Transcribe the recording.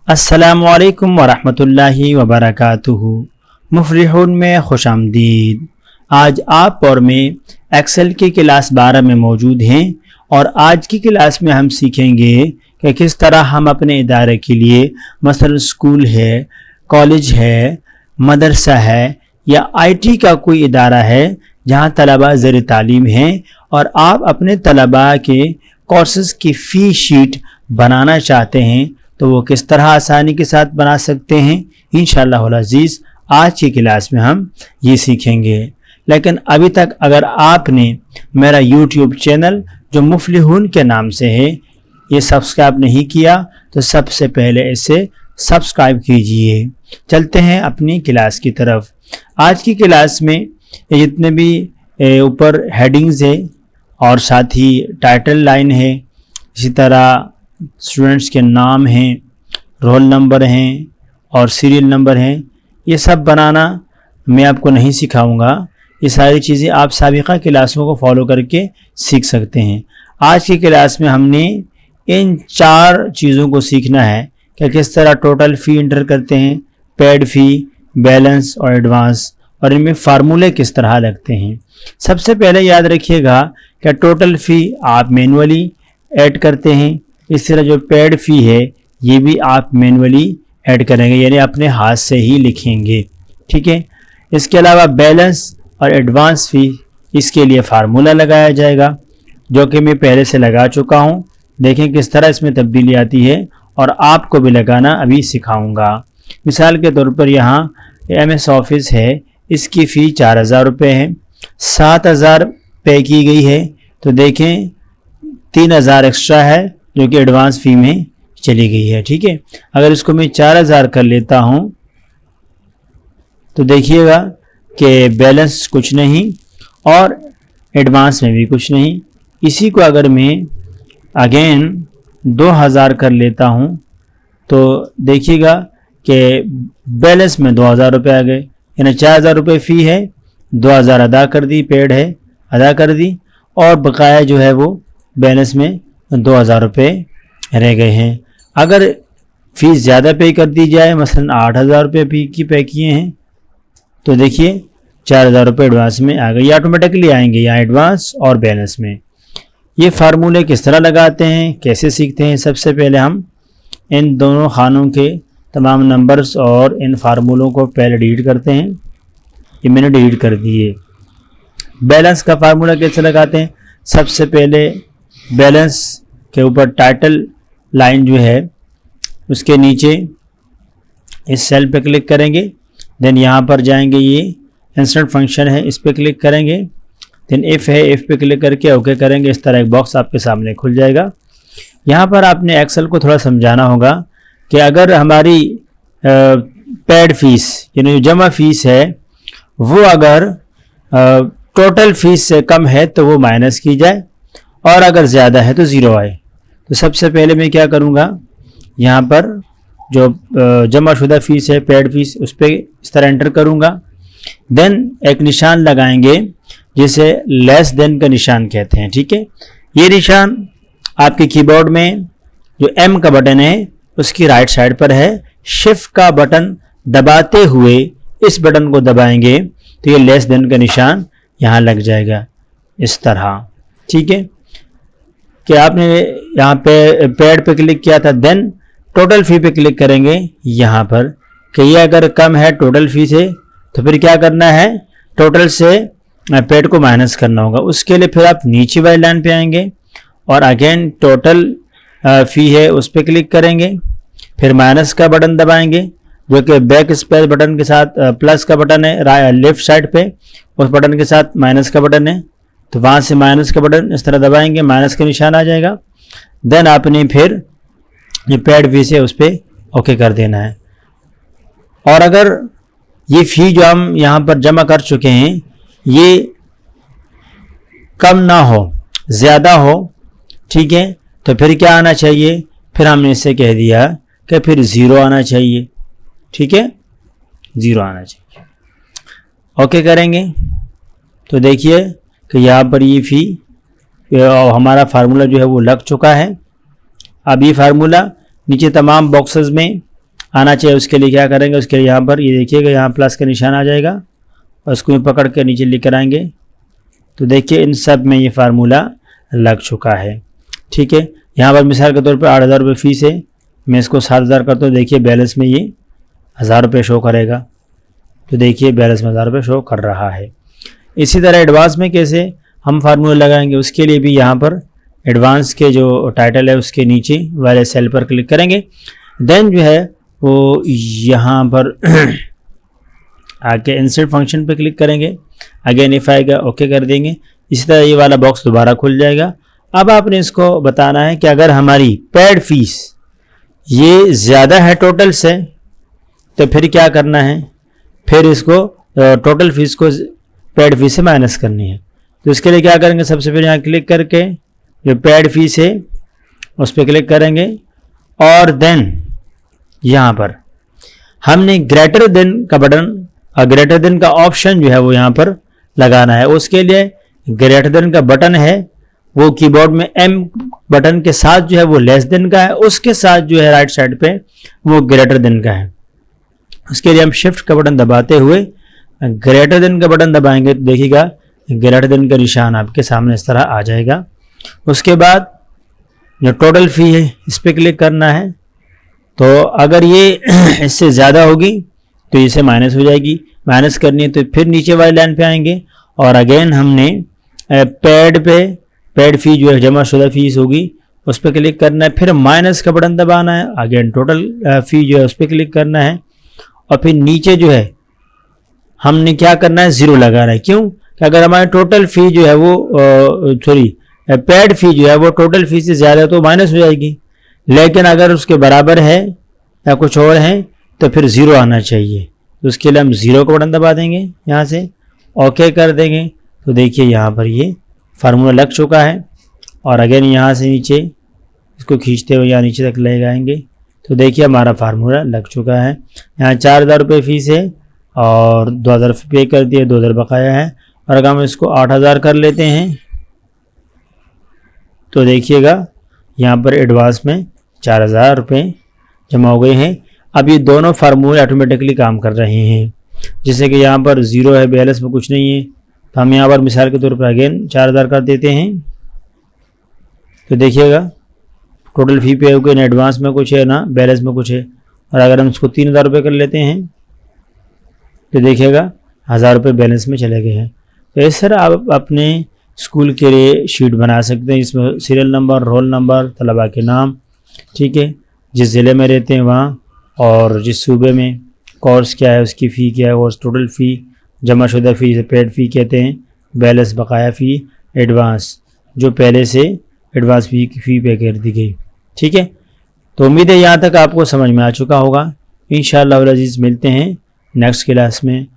अस्सलामुअलैकुम वरहमतुल्लाहि वबरकातुहू। मुफलिहून में खुश आमदीद। आज आप और मैं एक्सेल की क्लास 12 में मौजूद हैं और आज की क्लास में हम सीखेंगे कि किस तरह हम अपने इदारे के लिए मसलन स्कूल है, कॉलेज है, मदरसा है या आईटी का कोई इदारा है जहाँ तलबा ज़ेर तालीम हैं और आप अपने तलबा के कोर्सेज़ की फ़ी शीट बनाना चाहते हैं तो वो किस तरह आसानी के साथ बना सकते हैं। इंशाअल्लाह अज़ीज़ आज की क्लास में हम ये सीखेंगे। लेकिन अभी तक अगर आपने मेरा यूट्यूब चैनल जो मुफलिहून के नाम से है ये सब्सक्राइब नहीं किया तो सबसे पहले इसे सब्सक्राइब कीजिए। चलते हैं अपनी क्लास की तरफ। आज की क्लास में ये जितने भी ऊपर हेडिंग्स है और साथ ही टाइटल लाइन है, इसी तरह स्टूडेंट्स के नाम हैं, रोल नंबर हैं और सीरियल नंबर हैं, ये सब बनाना मैं आपको नहीं सिखाऊंगा। ये सारी चीज़ें आप साबिक़ा क्लासों को फॉलो करके सीख सकते हैं। आज की क्लास में हमने इन 4 चीज़ों को सीखना है कि किस तरह टोटल फ़ी इंटर करते हैं, पेड फ़ी, बैलेंस और एडवांस, और इनमें फार्मूले किस तरह लगते हैं। सबसे पहले याद रखिएगा कि टोटल फ़ी आप मैनुअली ऐड करते हैं। इस तरह जो पेड फ़ी है ये भी आप मैनुअली ऐड करेंगे, यानी अपने हाथ से ही लिखेंगे, ठीक है। इसके अलावा बैलेंस और एडवांस फ़ी, इसके लिए फार्मूला लगाया जाएगा जो कि मैं पहले से लगा चुका हूँ। देखें किस तरह इसमें तब्दीली आती है और आपको भी लगाना अभी सिखाऊंगा। मिसाल के तौर पर यहाँ MS ऑफिस है, इसकी फ़ी 4000 रुपये है, 7000 पे की गई है तो देखें 3000 एक्स्ट्रा है जो कि एडवांस फ़ी में चली गई है, ठीक है। अगर इसको मैं 4000 कर लेता हूँ तो देखिएगा कि बैलेंस कुछ नहीं और एडवांस में भी कुछ नहीं। इसी को अगर मैं अगेन 2000 कर लेता हूँ तो देखिएगा कि बैलेंस में 2000 रुपये आ गए, यानी 4000 रुपये फ़ी है, 2000 अदा कर दी, पेड है अदा कर दी और बकाया जो है वो बैलेंस में 2000 रुपये रह गए हैं। अगर फ़ीस ज़्यादा पे कर दी जाए, मसलन 8000 रुपये फ़ी की पे किए हैं तो देखिए 4000 रुपये एडवांस में आ गए, ये ऑटोमेटिकली आएंगे यहाँ एडवांस और बैलेंस में। ये फार्मूले किस तरह लगाते हैं, कैसे सीखते हैं। सबसे पहले हम इन दोनों खानों के तमाम नंबर्स और इन फार्मूलों को पहले डिलीट करते हैं। ये मैंने डिलीट कर दिए। बैलेंस का फार्मूला कैसे लगाते हैं, सबसे पहले बैलेंस के ऊपर टाइटल लाइन जो है उसके नीचे इस सेल पे क्लिक करेंगे, देन यहाँ पर जाएंगे, ये इंस्टेंट फंक्शन है इस पे क्लिक करेंगे, देन इफ़ है इफ़ पे क्लिक करके ओके करेंगे। इस तरह एक बॉक्स आपके सामने खुल जाएगा। यहाँ पर आपने एक्सेल को थोड़ा समझाना होगा कि अगर हमारी पेड फीस यानी जो जमा फीस है वो अगर टोटल फीस से कम है तो वो माइनस की जाए और अगर ज़्यादा है तो ज़ीरो आए। तो सबसे पहले मैं क्या करूँगा, यहाँ पर जो जमाशुदा फ़ीस है पेड फ़ीस उस पर इस तरह एंटर करूँगा, देन एक निशान लगाएंगे जिसे लेस देन का निशान कहते हैं, ठीक है। ये निशान आपके कीबोर्ड में जो M का बटन है उसकी राइट साइड पर है। शिफ्ट का बटन दबाते हुए इस बटन को दबाएंगे तो ये लेस देन का निशान यहाँ लग जाएगा इस तरह, ठीक है। कि आपने यहाँ पे पेड पे क्लिक किया था, देन टोटल फ़ी पे क्लिक करेंगे यहाँ पर कि ये अगर कम है टोटल फ़ी से तो फिर क्या करना है, टोटल से पेड को माइनस करना होगा। उसके लिए फिर आप नीचे वाली लाइन पे आएंगे और अगेन टोटल फ़ी है उस पर क्लिक करेंगे, फिर माइनस का बटन दबाएंगे जो कि बैक स्पेस बटन के साथ प्लस का बटन है लेफ्ट साइड पे, उस बटन के साथ माइनस का बटन है तो वहाँ से माइनस का बटन इस तरह दबाएंगे, माइनस का निशान आ जाएगा। देन आपने फिर ये पेड फी से उस पर ओके कर देना है। और अगर ये फ़ी जो हम यहाँ पर जमा कर चुके हैं ये कम ना हो, ज़्यादा हो, ठीक है, तो फिर क्या आना चाहिए, फिर हमने इससे कह दिया कि फिर ज़ीरो आना चाहिए, ठीक है, ज़ीरो आना चाहिए। ओके करेंगे तो देखिए कि यहाँ पर ये फ़ी हमारा फार्मूला जो है वो लग चुका है। अब ये फार्मूला नीचे तमाम बॉक्सेस में आना चाहिए। उसके लिए क्या करेंगे, उसके लिए यहाँ पर ये देखिएगा, यहाँ प्लस का निशान आ जाएगा और उसको भी पकड़ कर नीचे लेकर आएंगे। तो देखिए इन सब में ये फार्मूला लग चुका है। ठीक है, यहाँ पर मिसाल के तौर पर 8,000 रुपये फ़ीस है, मैं इसको 7,000 करता हूँ। देखिए बैलेंस में ये 1,000 रुपये शो करेगा। तो देखिए बैलेंस में 1,000 रुपये शो कर रहा है। इसी तरह एडवांस में कैसे हम फार्मूला लगाएंगे, उसके लिए भी यहाँ पर एडवांस के जो टाइटल है उसके नीचे वाले सेल पर क्लिक करेंगे। देन जो है वो यहाँ पर आके इंसर्ट फंक्शन पर क्लिक करेंगे। अगेन इफ आएगा ओके कर देंगे। इसी तरह ये वाला बॉक्स दोबारा खुल जाएगा। अब आपने इसको बताना है कि अगर हमारी पेड फीस ये ज़्यादा है टोटल से, तो फिर क्या करना है, फिर इसको टोटल फीस को पेड फीस से माइनस करनी है। तो इसके लिए क्या करेंगे, सबसे पहले यहाँ क्लिक करके जो पेड फीस है उस पर क्लिक करेंगे और देन यहाँ पर हमने ग्रेटर देन का बटन और ग्रेटर देन का ऑप्शन जो है वो यहाँ पर लगाना है। उसके लिए ग्रेटर देन का बटन है वो कीबोर्ड में एम बटन के साथ जो है वो लेस देन का है, उसके साथ जो है राइट साइड पे वो ग्रेटर देन का है। उसके लिए हम शिफ्ट का बटन दबाते हुए ग्रेटर देन का बटन दबाएंगे तो देखिएगा ग्रेटर देन का निशान आपके सामने इस तरह आ जाएगा। उसके बाद जो टोटल फ़ी है इस पर क्लिक करना है। तो अगर ये इससे ज़्यादा होगी तो इसे माइनस हो जाएगी, माइनस करनी है तो फिर नीचे वाली लाइन पे आएंगे और अगेन हमने पेड फ़ी जो है जमाशुदा फीस होगी उस पर क्लिक करना है, फिर माइनस का बटन दबाना है, अगेन टोटल फ़ी जो है उस पर क्लिक करना है और फिर नीचे जो है हमने क्या करना है, ज़ीरो लगाना है। क्यों कि अगर हमारे टोटल फ़ी जो है वो पेड फ़ी जो है वो टोटल फ़ी से ज़्यादा तो माइनस हो जाएगी, लेकिन अगर उसके बराबर है या कुछ और है तो फिर ज़ीरो आना चाहिए। तो उसके लिए हम ज़ीरो का बटन दबा देंगे, यहाँ से ओके कर देंगे। तो देखिए यहाँ पर ये फार्मूला लग चुका है और अगेन यहाँ से नीचे इसको खींचते हुए यहाँ नीचे तक ले जाएंगे तो देखिए हमारा फार्मूला लग चुका है। यहाँ 4,000 रुपये फ़ीस है और 2,000 पे कर दिए, 2,000 बकाया है। और अगर हम इसको 8,000 कर लेते हैं तो देखिएगा यहाँ पर एडवांस में 4,000 रुपये जमा हो गए हैं। अब ये दोनों फार्मूले ऑटोमेटिकली काम कर रहे हैं। जैसे कि यहाँ पर ज़ीरो है, बैलेंस में कुछ नहीं है, तो हम यहाँ पर मिसाल के तौर पर अगेन 4,000 कर देते हैं। तो देखिएगा टोटल फ़ी पे हो गई, ना एडवांस में कुछ है ना बैलेंस में कुछ है। और अगर हम इसको 3,000 रुपये कर लेते हैं तो देखिएगा 1,000 रुपये बैलेंस में चले गए हैं। तो इस तरह आप अपने स्कूल के लिए शीट बना सकते हैं, इसमें सीरियल नंबर, रोल नंबर, तलबा के नाम, ठीक है, जिस ज़िले में रहते हैं वहाँ और जिस सूबे में, कोर्स क्या है, उसकी फ़ी क्या है, और टोटल फ़ी, जमाशुदा फ़ी से पेड फ़ी कहते हैं, बैलेंस, बकाया फ़ी, एडवांस जो पहले से एडवांस फ़ी पे कर दी गई। ठीक है, तो उम्मीद है यहाँ तक आपको समझ में आ चुका होगा। इंशाअल्लाह अज़ीज़ मिलते हैं नेक्स्ट क्लास में।